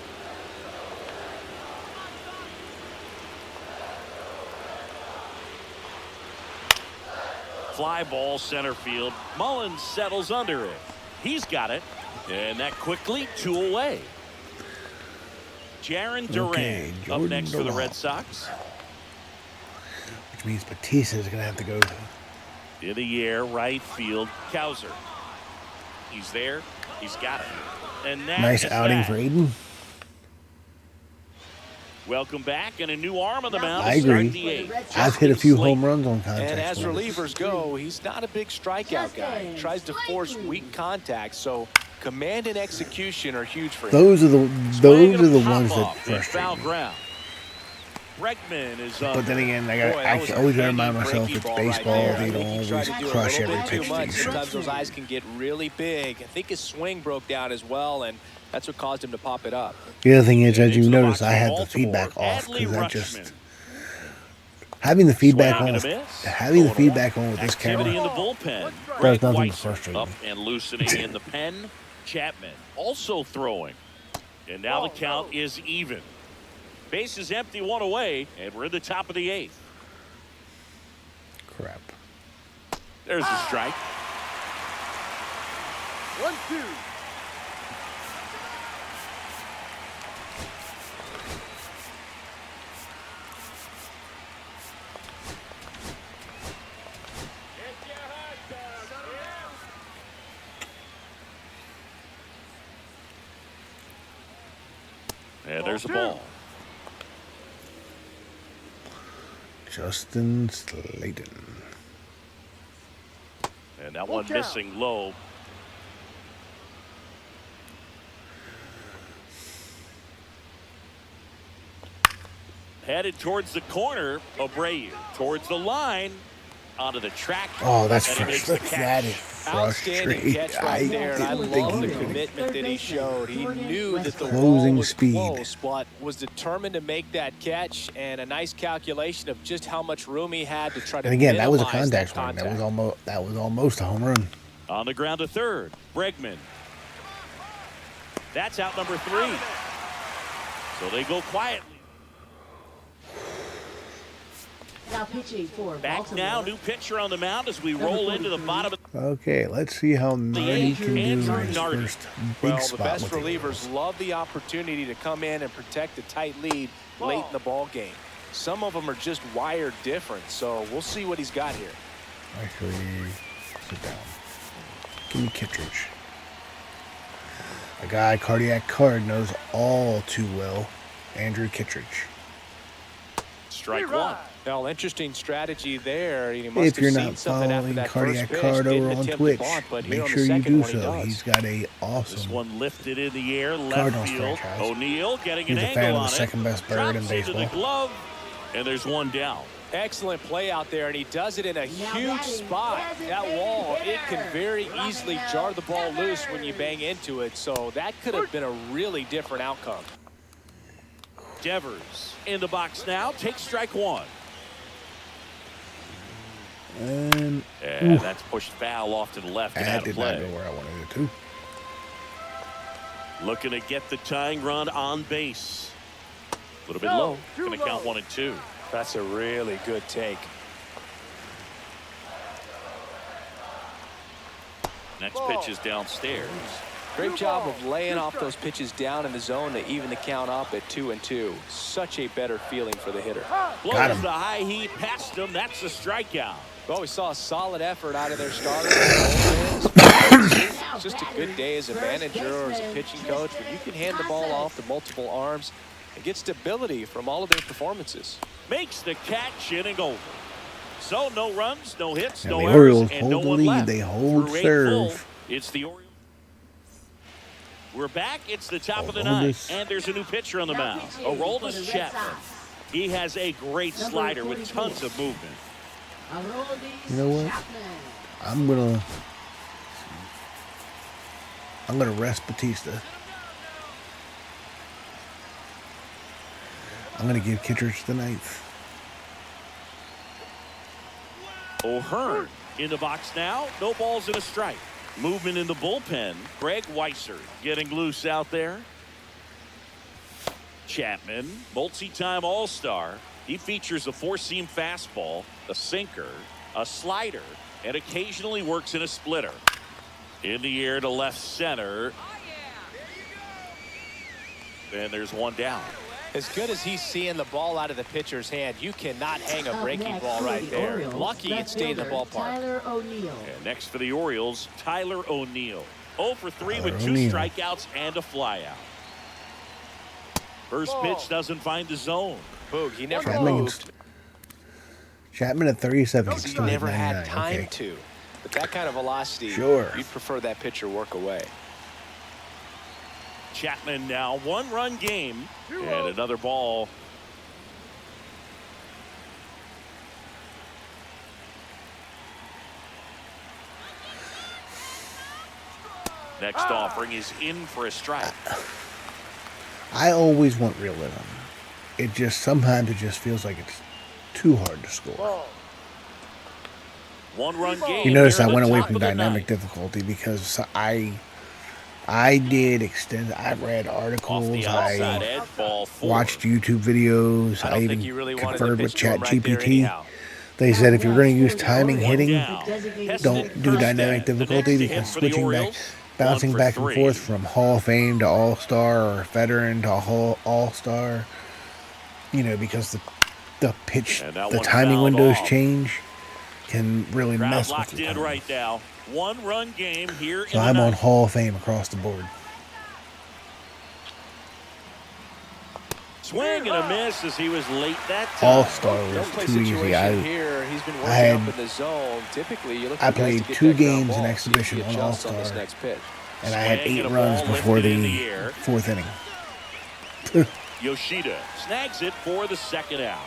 Fly ball center field. Mullins settles under it. He's got it. And that quickly 2 away. Jaron Duran up next for the Red Sox. Which means Batista is going to have to go In the air, right field. Cowser. He's there. He's got it. And that nice outing for Aiden. Welcome back, and a new arm on the mound. I agree. I've hit a few home runs on contact. And as relievers go, he's not a big strikeout guy. He tries to force weak contact, so command and execution are huge for him. Those are the ones that frustrate foul me. ground. Bregman is But then again, I always gotta remind myself it's baseball. They don't always crush every pitch they shoot. Sometimes those eyes can get really big. I think his swing broke down as well, and that's what caused him to pop it up. The other thing is, as you notice, I had the feedback off because I just having the feedback on with this camera in the bullpen. does nothing to frustrate Up me. and loosening in the pen. Chapman also throwing, and now the count is even. Base is empty, 1 away, and we're in the top of the 8th. Crap. There's a strike. 1-2. And there's a ball. Justin Slayton. And that one missing low. Headed towards the corner. Abreu towards the line. Onto the track. Oh, that's and he makes frustrating. the That catch. is Outstanding frustrating. catch right there, and I didn't think love he the could. commitment that he showed. He knew that the ball Closing was speed. close, but was determined to make that catch, and a nice calculation of just how much room he had to try to. And again, that was a minimize contact swing. That was almost a home run. On the ground to third. Bregman. That's out number 3. So they go quietly. Now pitching for Back Baltimore. now, new pitcher on the mound as we roll into the bottom of Okay, let's see how Nardi can do in his Nardi. first big Well, the spot best with the relievers Orioles. love the opportunity to come in and protect a tight lead late in the ball game. Some of them are just wired different, so we'll see what he's got here. Actually, sit down. Give me Kittredge. A guy Cardiac Card knows all too well, Andrew Kittredge. strike 1. Well, interesting strategy there. He must If you're have seen not something after following that Cardiac first Card pitch. over Didn't on attempt to Twitch, bunt, but here make on the sure you second do one he so. does. He's got a This awesome one lifted in the air, left Cardinals field. franchise. O'Neal getting He's an a angle fan of on the it. second best bird in Drops into the baseball. glove, and there's one down. Excellent play out there, and he does it in a huge spot. That wall, it can very easily jar the ball loose when you bang into it, so that could have been a really different outcome. Devers in the box now, takes strike 1. And And that's pushed foul off to the left and that out of did not play. go where I wanted it to. Looking to get the tying run on base. A little bit No, low. too Going to count low. 1 and 2. That's a really good take. Next Ball. pitch is downstairs. Great job of laying off those pitches down in the zone to even the count up at 2-2. Such a better feeling for the hitter. Got Blows him. the high heat past him. That's a strikeout. Well, we saw a solid effort out of their starter. It's just a good day as a manager or as a pitching coach when you can hand the ball off to multiple arms and get stability from all of their performances. Makes the catch, inning over. So no runs, no hits, And no the errors, Orioles and hold no the one lead. left. They hold Through 8 serve. full, it's the Orioles. We're back. It's the top of the Aroldis. ninth, and there's a new pitcher on the mound. Aroldis Chapman. He has a great slider with tons of movement. You know what? I'm gonna rest Batista. I'm gonna give Kittredge the 9th. O'Hearn in the box now. No balls and a strike. Movement in the bullpen. Greg Weiser getting loose out there. Chapman, multi-time All-Star. He features a 4-seam fastball, a sinker, a slider, and occasionally works in a splitter. In the air to left center. And there's one down. As good as he's seeing the ball out of the pitcher's hand, you cannot hang a breaking ball right there. Lucky it stayed in the ballpark. And next for the Orioles, Tyler O'Neill. 0 for 3 with 2 O'Neill. strikeouts and a flyout. First pitch doesn't find the zone. Boog, he never Chapman, moved. Chapman at 37. He Still never at had 99. time Okay. to. But that kind of velocity, Sure. you'd prefer that pitcher work away. Chapman now 1-run game and another ball. Next offering is in for a strike. I always want realism. It just sometimes it just feels like it's too hard to score. 1-run game. You notice here I in the went away top from of the dynamic ninth. difficulty because I did extend. I read Off articles. the outside I edge, ball 4. watched YouTube videos. I I don't even think you really wanted to conferred with pitch to him right there ChatGPT. anyhow. They said if you're going to use timing One hitting, down. don't do Heston dynamic Kjerstad, the difficulty next to hit because for the switching back, Orioles. bouncing 1 for back and 3. forth from Hall of Fame to All-Star or veteran to All-Star, you know, because the pitch, And that the one timing fouled windows off. change can really Crowd mess with locked your in timing. right now. 1-run game here So in I'm the on ninth. Hall of Fame across the board. Swing and a miss as he was late that time. All-Star was Don't play too easy. situation here. He's been working had- up in the zone. Typically, you look I for guys played to get 2 that ground games in ball, exhibition see if he on adjusts on this All-Star. next pitch. And I had Swing 8 and a runs ball before lifted in the the air. 4th inning. Yoshida snags it for the second out.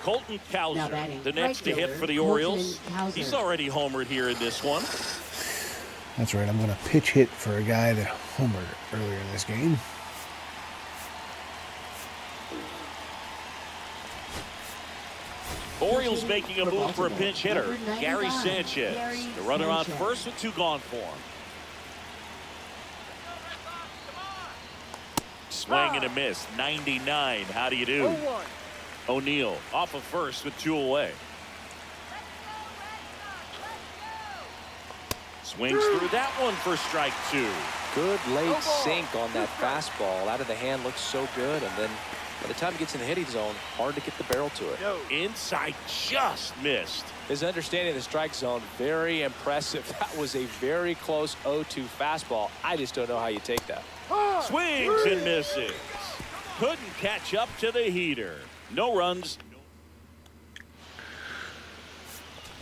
Colton Now Cowser, batting the next to right hit for the fielder, Orioles. Colton Cowser. He's already homered here in this one. That's right. I'm going to pitch hit for a guy that homered earlier in this game. Orioles making a move for a pinch hitter, Number 99, Gary Sanchez. Gary The runner on Sanchez. first with 2 gone for him. Swing and a miss, 99. How do you do? 0-1. O'Neill off of first with 2 away. Swings through that one for strike 2. Good late sink on that fastball. Out of the hand looks so good, and then by the time it gets in the hitting zone, hard to get the barrel to it. No. Inside just missed. His understanding of the strike zone, very impressive. That was a very close 0-2 fastball. I just don't know how you take that. Swings and misses. Couldn't catch up to the heater. No runs.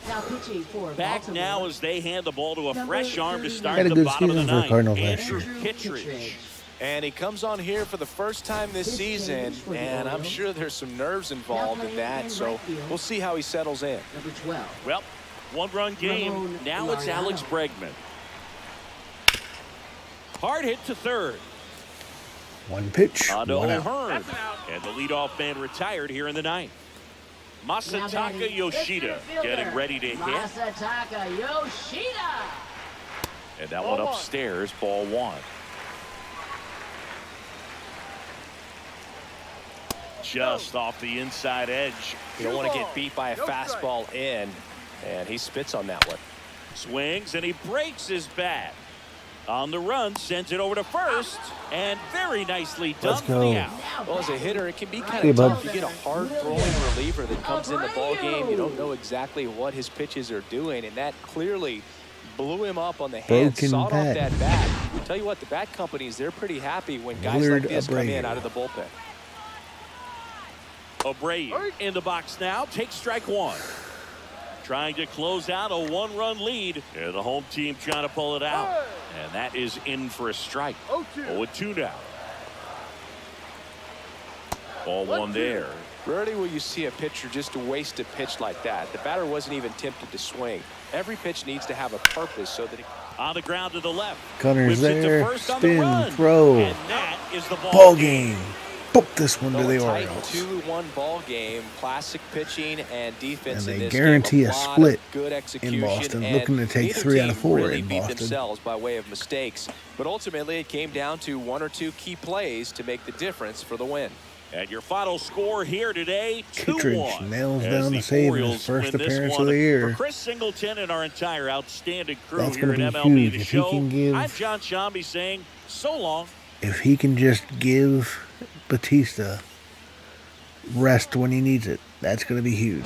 Now pitching for Back Baltimore. now as they hand the ball to a Number fresh arm to 39. start Had a the good bottom of the season for ninth. Cardinals last Andrew year. Kittredge. And he comes on here for the first time this season, and I'm sure there's some nerves involved in that, so we'll see how he settles in. Number 12. Well, 1-run game. Ramon Now it's Laureano. Alex Bregman. Hard hit to third. One pitch, On to one out. O'Hearn. And the leadoff man retired here in the ninth. Now Masataka batting, Yoshida pitch fielder, getting ready to hit. Masataka Yoshida. And that one upstairs, ball 1. Just off the inside edge. You don't want to get beat by a fastball in, and he spits on that one. Swings and he breaks his bat. On the run, sends it over to first, and very nicely done Let's for go. the out. Well, as a hitter, it can be kind Hey, of bud. tough. You get a hard-throwing reliever that comes in the ball game. You don't know exactly what his pitches are doing, and that clearly blew him up on the hands. Broken Sawed off bat. that bat. Tell you what, the bat companies, they're pretty happy when guys Willard like this come in Abreu. out of the bullpen. Abreu in the box now, takes strike one. Trying to close out a one-run lead. And the home team trying to pull it out. And that is in for a strike. 0-2 now. Ball one there. Rarely will you see a pitcher just waste a pitch like that. The batter wasn't even tempted to swing. Every pitch needs to have a purpose so that it... On the ground to the left. Gunner's Whips it to there. first on the Spin, run. throw. And that is the Ball game. Book this one to So the a tight Orioles. 2-1 ball game. Classic pitching and defense And in they this guarantee game. a lot split of good execution, Boston, and looking to take neither 3 out of team 4 really in beat Boston. themselves by way of mistakes. But ultimately, it came down to 1 or 2 key plays to make the difference for the win. And your final score here today, 2-1. Kittredge nails as down the save in his Orioles first win this appearance one. of the year. For Chris Singleton and our entire outstanding crew That's here at gonna be MLB huge. The If he Show, can give- I'm John Shambi saying so long. If he can just give Batista rest when he needs it, that's going to be huge.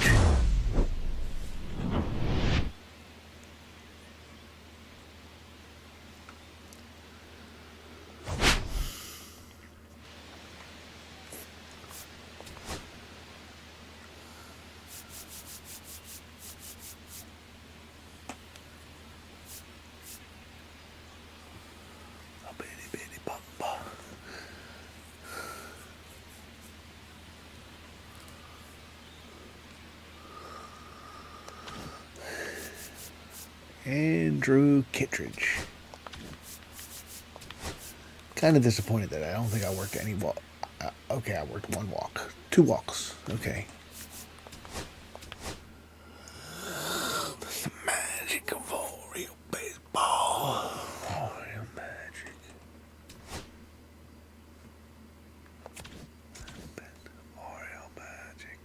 Andrew Kittredge. Kind of disappointed that I don't think I worked any walk. Okay, I worked 1 walk. 2 walks. Okay. That's the magic of Oriole baseball. Oriole magic. Oriole magic.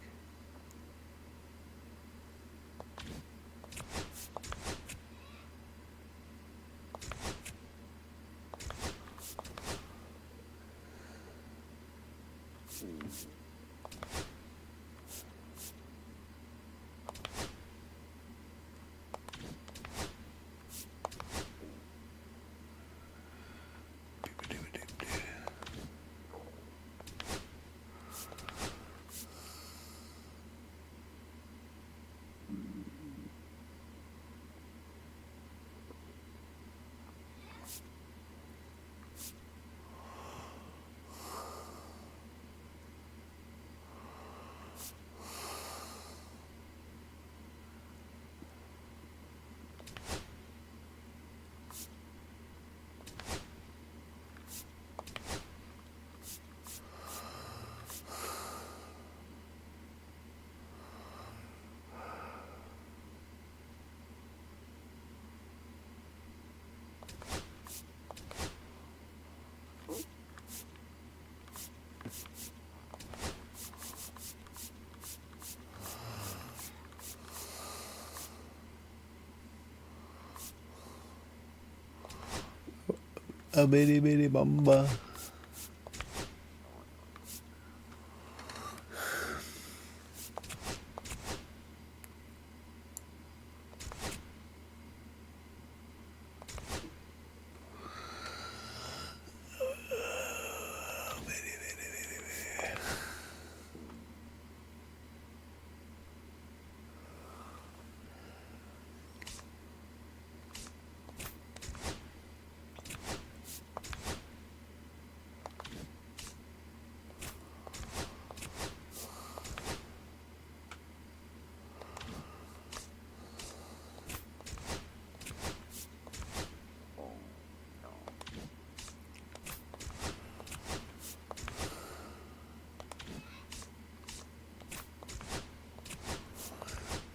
A bitty bitty bumba.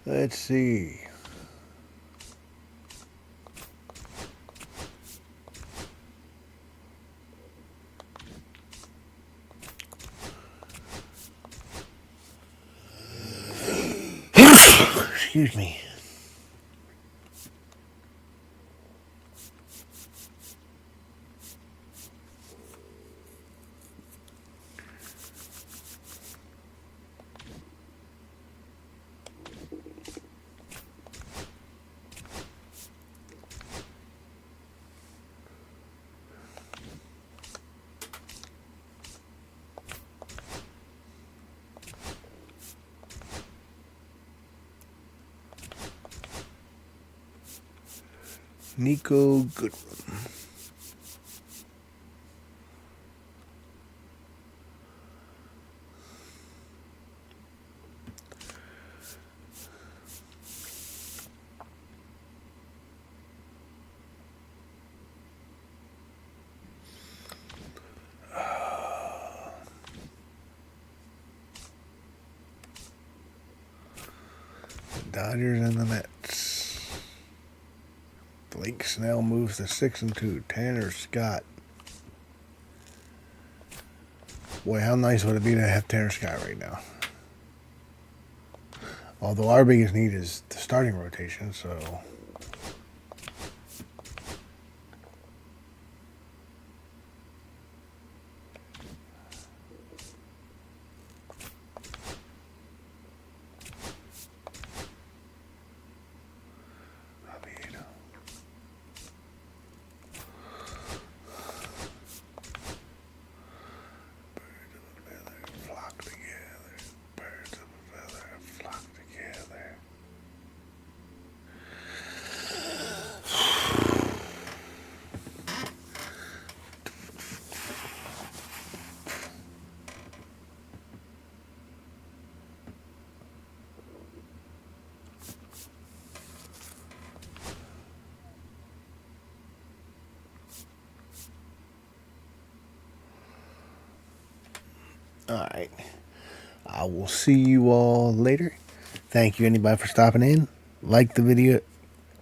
Let's see. Excuse me. Nico Goodwin. Dodgers and the Mets. Blake Snell moves to 6-2. Tanner Scott. Boy, how nice would it be to have Tanner Scott right now? Although our biggest need is the starting rotation, so... Alright. I will see you all later. Thank you, anybody, for stopping in. Like the video,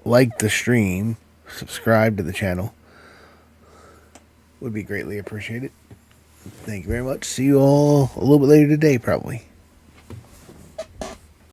like the stream, subscribe to the channel. Would be greatly appreciated. Thank you very much. See you all a little bit later today, probably.